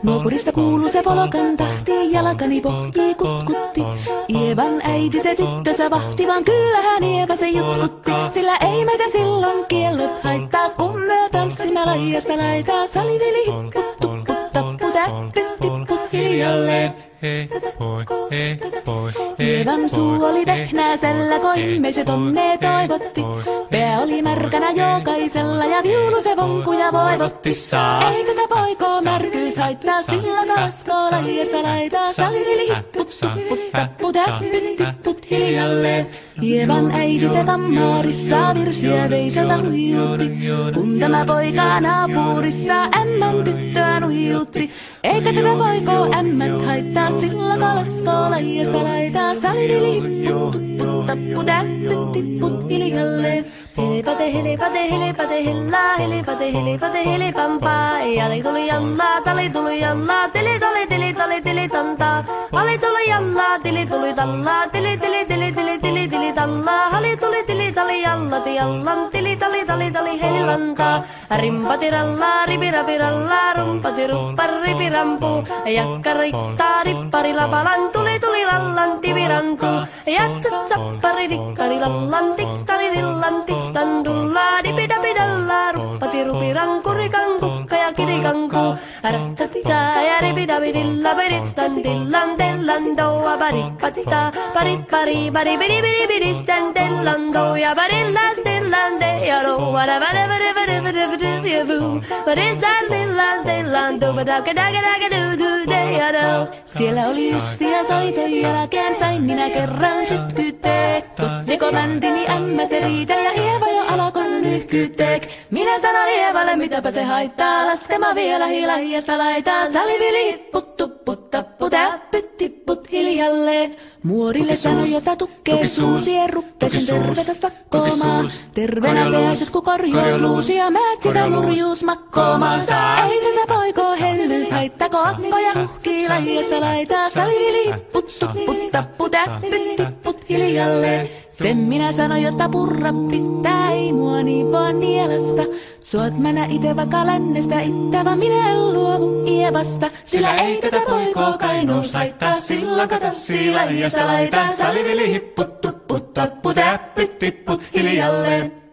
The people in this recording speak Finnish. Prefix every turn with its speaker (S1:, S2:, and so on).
S1: Nuopurista kuuluu se polokan tahti, jalkani pohjii kutkutti. Ievan äiti se tyttönsä vahti, vaan kyllähän Ieva se jutkutti. Sillä ei meitä silloin kiellot haittaa, kun me tanssimme laijasta laitaa. Saliveli hipput, tupput, tapput, äppyt, tipput hiljalleen. Ievan suu oli vehnäisellä, koimme se tonne toivotti. Pää oli märkänä jokaisella ja viulu se vonkuja voivotti. Ei tätä poikoo märkyys haittaa, sillä kaskoo laijasta laitaa. Saliveli hipput, tupput, tapput, äppyt, tipput hiljalleen. Ievan äiti se kammarissa virsiä veiseltä huijutti. Kun tämä poika naapurissa ämmän tyttöä nuijutti. Eikä tätä poikoo ämmät haittaa, sillä kalaskoo laijasta laitaa. Saliveli hipput, tupput, tapput, äppyt, tipput hiljalleen. Helepate, helepate, helepate, hellaa, helepate, helepate, helepampaa. Jali tuli jallaa, tali tuli jallaa, tili tali, tili tali, tili tantaa. Ali tuli jallaa, tili tuli tallaa, tili tili tili tili tili tili tallaa. Ali tuli tili tali jallati jallan, tili tali tali tali helantaa. Rimpati rallaa, ripirapi rallaa, rumpati ruppar ripirampu. Jakka riittaa, rippari lapalan, tuli tuli lallan, tivirantuu. Jatsat sappari, dikkari lallan, tikkari dillan, standulla dipidapidalla ruppati rupiranku rikanku ja kirikanku ratsatsa ja ripidapidilla peditstandillan tellandoa paripatita paripari baribidibidibidi standellando ja barilla stillande ja lo vadavadavadavadavadavadavu what is that lillan stellando badakadakadakadudu. Siellä oli justia soitojen jälkeen sain minä kerran sytkytek. Tuttiko bändini ämmä se riiteli ja Ieva jo alakon nyhkytek. Minä sanoin Ievalle mitäpä se haittaa, laskema vielä hilahiasta laitaa. Salivili hipput, tupput, tapput, äppyt, tipput hiljalleen. Muorille sanoi jota tukkee suusien ruppesin tervetä stakkoomaan. Terveenä pääset ku korjoiluusi ja määt sitä murjuus makkoomaan. Ei tätä poikoo hellyys haittako akkoja huhkii lajiasta laitaa. Salivili hipput, tupput, tapput, äppyt, tipput hiljalleen. Sen minä sanoin, jotta purra pitää, ei mua niin vaan nielasta. Suot mänä ite vaikka lännestä ittävä, minä en luovu Ievasta. Sillä ei tätä poikoo kainous haittaa, sillä katanssii laijasta laitaa. Salivili hipput, tupput, tapput, äppyt, tipput hiljalleen.